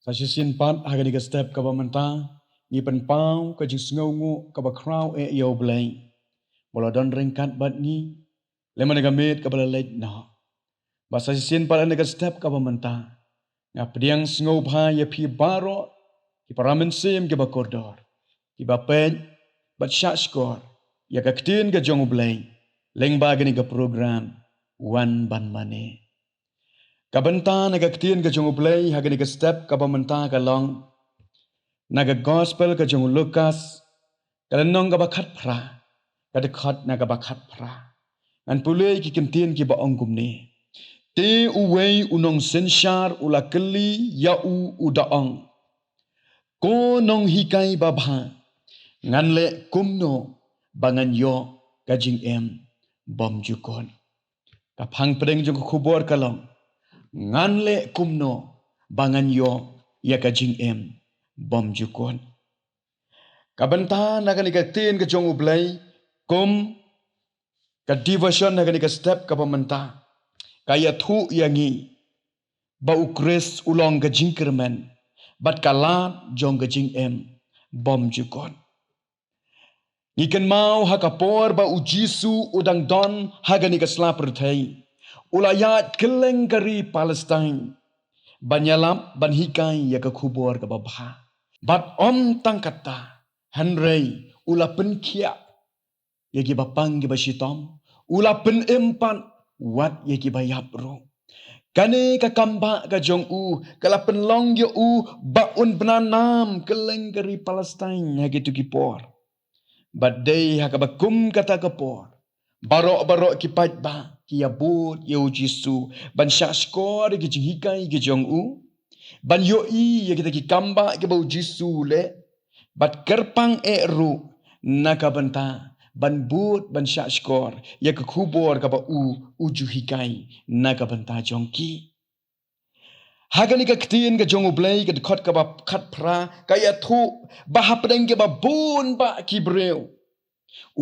Sa sin pat hagani ka step ka bamanta ni pen pau ka jing sngongu ka ba crow e yo blai bola don ringkat bat ni lemana ga met ka bala lek na ba sa sin pat ani ka step ka bamanta nga pdiang sngo bha ya pi baro ki paramen sim ke ba kordor ki ba pen bat shat skor ya ka ktin ka jong blai leng ba gani ka program one ban mane kabanta naga ktin ka jong blai hagani ka step ka bamanta ka long naga gospel ka jong Lukas kalanong ka bakat pra kadekhat naga bakat pra an pulei ki ktin ki ba ongkum ni te uwei unong senshar ula keli ya u udaong ko nong hikai babha nganle kumno bangan yo kajing em bom jukon ka phang pedeng jong khubor kalong nganle kumno bangan yo ya kajing em bom jukon kabanta nagani ka tin ka jong ublai kum ka devotion nagani ka step ka pamanta kaya thu yangi ba ukres ulong ka jingkermen bat kalat jong ka jing em bom jukon ikan mau hakapor ba ujisu udang don hagani ka slapper thai ulayat keleng kari Palestine banyalam banhikai ya ka khubor ka babha bat om tangkata hanrei ula penkia yagi bapang gi basitom ula pen empan wat yagi bayap ro kane ka kamba ka jong u kala pen long yo u baun benanam keleng kari Palestine hagi tu kipor bat day hakabakum kata kapor barok ki pat ba ki abut yo jisu ban shaskor ki jinghikai ki jong u ban yo i ya kita ki kamba ki bau jisu le bat kerpang e ru nakabanta ban but ban shaskor ya ke kubor ka ba u ujuhikai nakabanta jongki hagani ka ktin ka jong ublai ka khot ka ba khat phra ka ya thu ba hapdeng ke ba bun ba ki breu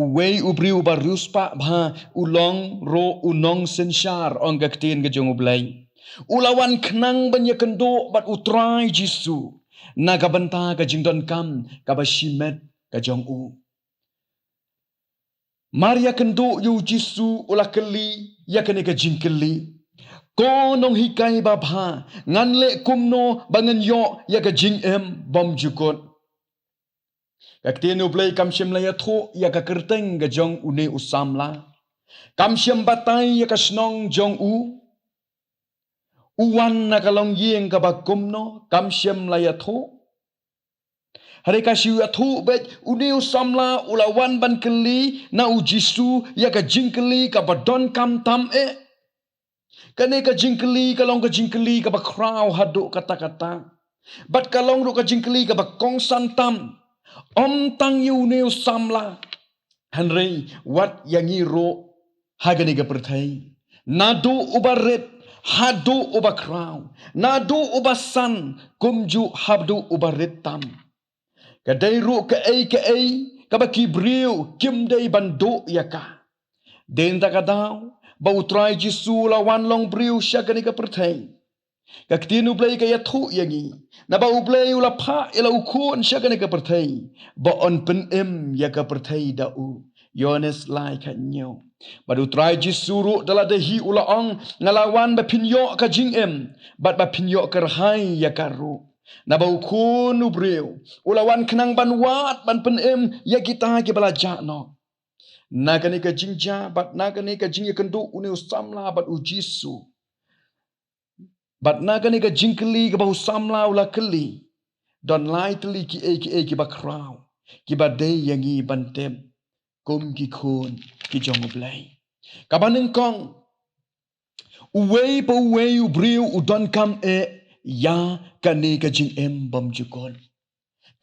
uwei ubriu ba ruspa bha ulong ro unong senshar ong ka ktin ka jong ublai ulawan knang ban ya kendo bat utrai jisu naga banta ka jingdon kam ka ba shimet ka jong u Maria kendo yu jisu ulakeli ya kene ka jingkeli ko nong hikai ba bha nganle kumno bangan yo ya ka jing em bom jukot kaktienu play kamshem la ya tho ya ka kerteng ka jong une usamla kamshem batai ya ka snong jong u uwan na kalong yeng ka ba kumno kamshem la ya tho hari kasih ya thu bet une usamla ulawan ban keli na ujisu ya ka jingkeli ka badon kam tam e kane ka jingkeli kalong ka jingkeli ka ba kraw hadu kata-kata bat kalong ru ka jingkeli ka ba kong santam om tang yu neu samla hanrei wat yangi ro hagani ka perthai nadu ubaret hadu uba kraw nadu ubasan kumju habdu ubaret tam kadai ru ka ei ka ba kibriu kim dei bandu yaka den takadaw ba utrai jisu la wan long briu shagani ka perthai ka ktinu blai ka yathu yangi na ba ublai ula pha ila ukun shagani ka perthai ba on pen em ya ka perthai da u yones lai ka nyo ba utrai jisu ru dala de hi ula ong ngalawan ba pinyo ka jing em bat ba pinyo ka hai ya ka ru na ba ukun ubreu ulawan knang ban wat ban pen em ya kita ki balaja no nagani ka jingja bat nagani ka jing kendu une usamla bat ujisu bat nagani ka jingkeli ka ba usamla ula keli don lightly ki ki ba kraw ki ba day yangi bantem kum ki khun ki jong blai ka baneng kong uwei pa uwei ubriu udon kam e ya kani ka jing em bom jukon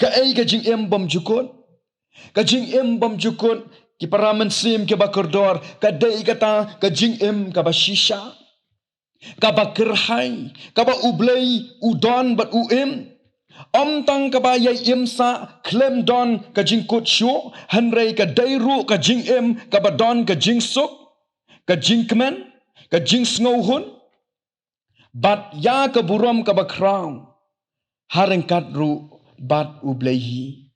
ka jing em bom jukon ka jing em bom jukon ki paramen sim ke bakordor ka dei kata ka jing em ka ba shisha ka ba kerhai ka ba ublei udon bat uem om tang ka ba yai imsa klem don ka jing kut shu hanrei ka dei ru ka jing em ka ba don ka jing suk ka jing kmen ka jing sngohun bat ya ka burom ka ba crown harengkat ru bat ublehi.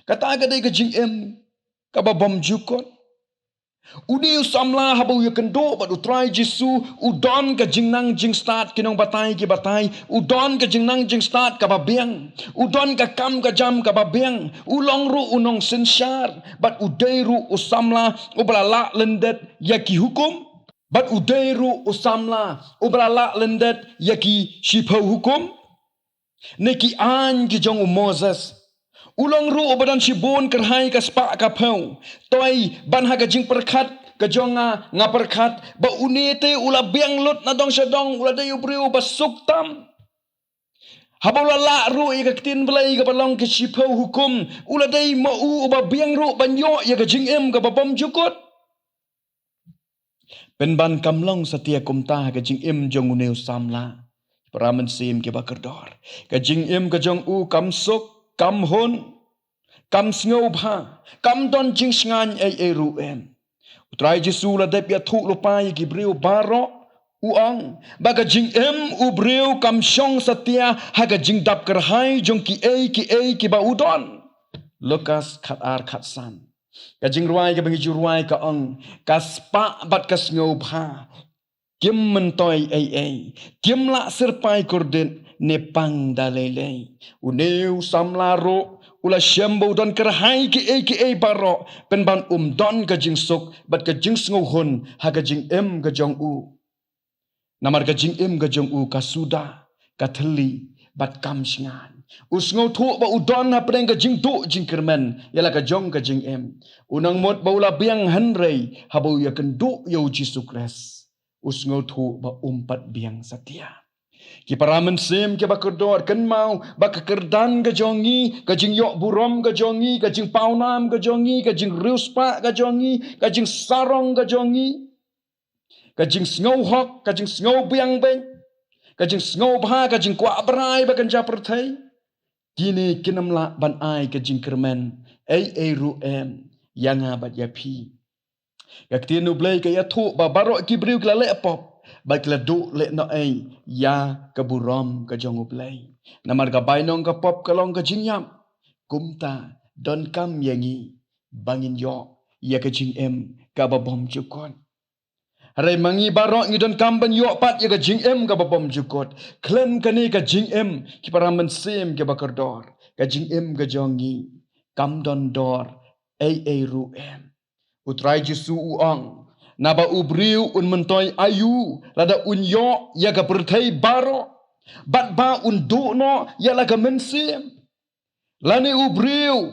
Kata gadai ka jing em kababom jukot. Udi usamla habu ya kendo bat utrai Jesu udon ka jingnang jing start kinong batay ki batay udon ka jingnang jing start ka babiang udon ka kam ka jam ka babiang ulong ru unong sensyar bat udairu usamla ublala lendet yaki hukum bat udairu usamla ublala lendet yaki shipau hukum neki an ki jong Moses ulong ru obadan shibun kerhai ka spa ka pau toy ban ha ka jing perkat ka jonga nga perkat ba unite ula biang lut na dong syadong ula dayu priu basuk tam habula la ru i ka tin blai ka balong ke shipau hukum ula dai ma u ba biang ru banyo ya ka jing em ka babam jukut pen ban kamlong satia kumta ka jing em jong uneu samla Paraman sim ke bakardor. Ka jing em ka jong u kam sok, kam hon, kam sngow bha, kam don jing sngan ay ru em. Utray Jesu la dep ya thuk lupay ki breu baro uang. Baga jing em u breu kam syong satia haga jing dap kerhai jong ki ba udon. Lukas khat ar khat san. Ka jing ruay ka bangi ruay ka ong. Ka spa bat ka sngow bha. Kim mentoy ay kim la serpai korden nepang dalelei uneu samlaro ula syambo don kerhai ki baro penban don ka jingsuk bat ka jingsngo hun ha ka jing em ka jong u namar ka jing em ka jong u ka suda ka theli bat kam shngan usngo thu ba udon ha preng ka jing tu jing kermen yala ka jong ka jing em unang mot ba ula biang hanrei habu ya kendu yo Jesu Christ usngo thu ba umpat biang satia. Ki paramen sim ke bakordor ken mau bakakerdan ka jongi ka jing yok burom ka jongi ka jing paunam ka jongi ka jing riuspa ka jongi ka jing sarong ka jongi ka jing snow hok ka jing snow biang ben ka jing snow bha ka jing kwa brai ba kan japerthai kini kinamla ban ai ka jing kermen ai ru em yanga bat yapi Yak tinu blay kaya thu ba barok ki briu kla le pop ba kla du le no ai ya ka burom ka jong blay namar ka bainong ka pop kalong ka jingyam kumta don kam yangi bangin yo ya ka jing em ka ba bom jukon Harai mangi barok ngi don kam ban yo pat ya ka jing em ka ba bom jukot klem ka ni ka jing em ki paramen sim ke bakardor ka jing em ka jongi kam don dor ai ru em Utrai Jesu uang. Naba ubriu un mentoy ayu. Lada un yo ya ka perthai baro. Bat ba un du no ya la ka mensim. Lani ubriu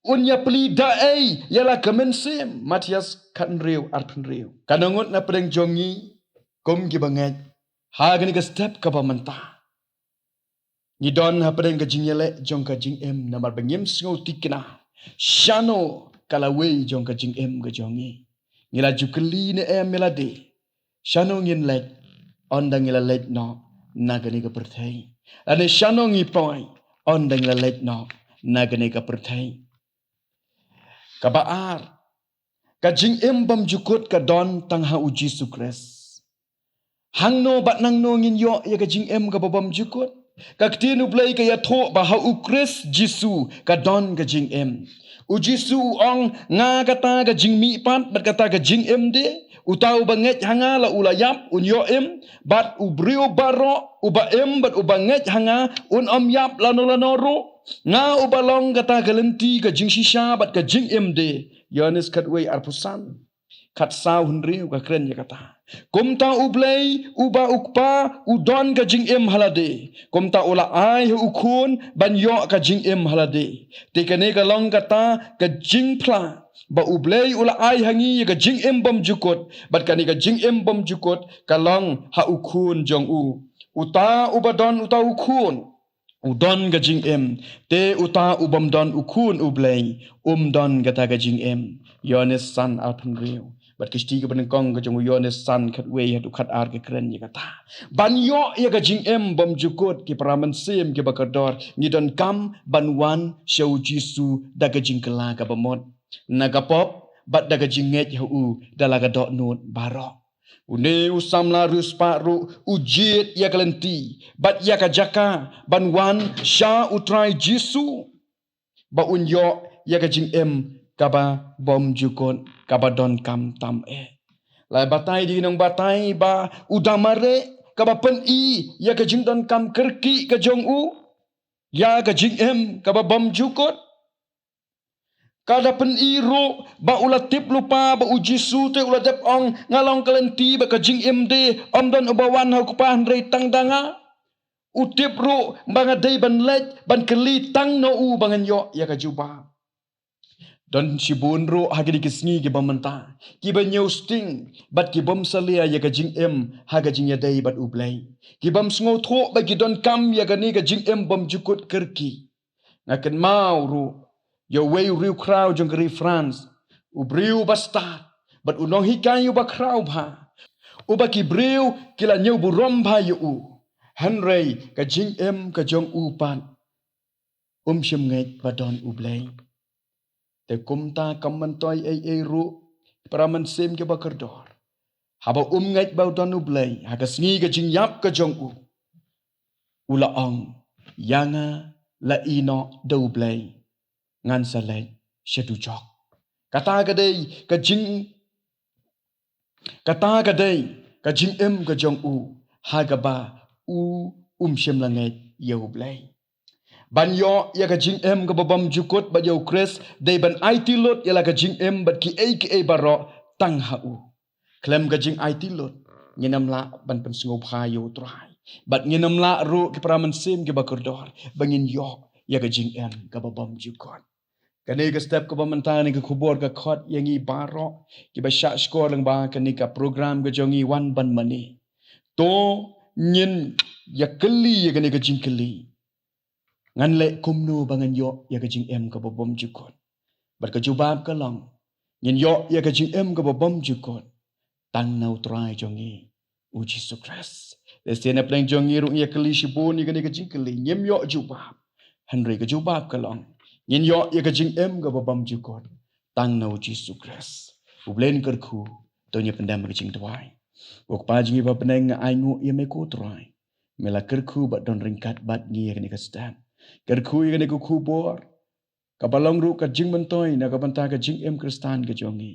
un ya peli dae ya la ka mensim. Matias kan riu arpen riu. Kanangut na pedeng jongi. Kum ki banget. Hagani ka step ka pamenta. Ngidon ha pedeng ka jingyele jong ka jing em. Namar bengim singaw tikina. Shano. Kalawe jong ka jing em ka jongi ngila jukeli ne em melade shano ngin let onda ngila let no nagani ka perthai ane shano ngi poi onda ngila let no nagani ka perthai ka baar ka jing em bam jukut ka don tang ha uji sukres hangno bat nang no ngin yo ya ka jing em ka babam jukut ka ktinu blai ka ya tho ba ha ukris Jesu ka don ka jing em Uji su ong nga kata ka jing mi pat bat kata ka jing em de utau banget hanga la ulayap un yo em bat ubrio baro uba em bat uba nget hanga un om yap lano ro nga ubalong kata galenti ka jing shisha bat ka jing em de Yohanes katwe arpusan kat sau hunri ka kren ya kata kumta ublay uba ukpa udon ka jing em halade kumta ula ai ukun banyo ka jing em halade tekane ka long kata ka jing pla ba ublay ula ai hangi ka jing em bom jukot bat kani ka jing em bom jukot ka long ha ukun jong u uta ubadon uta ukun udon ka jing em te uta ubam don ukun ublay don kata ka jing em Yohanes san alpen riu Bat kisti ka penengkong ka jong Yohanes san kat we hatu kat ar ke keren ya kata. Ban yo ya ka jing em bom jukut ki paraman sim ki bakador ni don kam ban wan show Jesu da ka jing kala ka bamot. Na ka pop bat da ka jing nget hu da la ka dok nut barok. Une usam larus paru ujit ya kelenti. Bat ya kajaka ban wan sha utrai jisu. Ba unyo ya kajing kaba bom jukon kaba don kam tam Lai batai di nang batai ba udamare kaba pen ya kajing don kam kerki kajong ya kajing kaba bom jukot. Kada pen ro ba ulatip lupa ba uji su te ulatip ong ngalong kelenti ba kajing de om don ubawan hau kupahan rei tang danga utip ro banga dei ban lej ban keli tang no bangan yo ya kajuba don sibun ro hagidi kisngi ki bamanta ki ban sting bat ki bom salia ya kajing haga jing ya dei bat ublai ki bam sngo tho ba ki don kam ya gani kajing bom jukut kerki ngaken mau ro yo way riu crowd jong kri France ubriu basta but unong hikai ba crowd ba uba ki briu kila nyau burom ba yu Henry ka jing ka jong pan shim ngai badon ublay te kumta kamantoy ay ru para man sim ke bakardor haba ngai ba don ublay ha ka sngi ka jing yap ka jong ula ong yanga la ino do ublay ngan salai shedu jok kata gadai ka jing ka jing ka jong haga ba shem langai yau blai ban yo ya ka jing ka babam jukut ba yau kres dei ban IT lot ya la ka jing bat ki baro tang ha klem ka jing IT lot nginam la ban pen sungo phayo trai bat nginam la ro ki praman sim ki bakurdor bangin yo ya ka jing ka babam jukut kani ka step ka pamantani ka kubor ka khot yangi baro ki ba sha score lang ba kani ka program ka jongi wan ban mani to nyin ya keli ya kani ka jing keli ngan le kumnu bangan yo ya ka jing ka babom jukot bar ka jubab ka lang nyin yo ya ka jing ka babom jukot tang nau trai jongi uji sukres lesena pleng jongi ru ya keli shibun ya kani ka jing keli nyem yo jubab Henry ka jubab ka lang nyin yo ya ka jing ka babam jukot tang na uji sukres ublen kerku to nya pendam ka jing twai wak pa jingi ba peneng ai ngu ya me ko trai mela kerku ba don ringkat bat ngi ya ka stam kerku ya ka ku bor ka balong ru ka jing mentoy na ka banta ka jing kristan ka jongi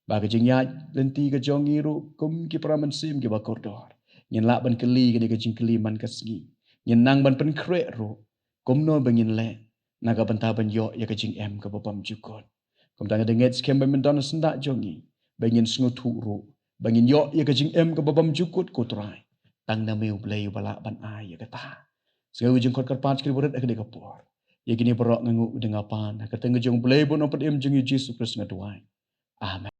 ba ka jing ya lenti ka jongi ru kum ki praman sim ki ba kordor nyin la ban keli ka jing keli man ka sngi nyin nang ban pen kre ru kum no bangin le naga banta ban yo ya ka jing ka babam jukot kum tanga denget skem ban mendon senda jongi bangin sngu thu ru bangin yo ya ka jing ka babam jukot ko trai tang na meu blay bala ban ai ya kata sgau jing kot karpat skri boret akde ka por ya gini borok ngangu dengan pan ka tanga jong blay bon opet jingi Jesus Kristus ngadwai amen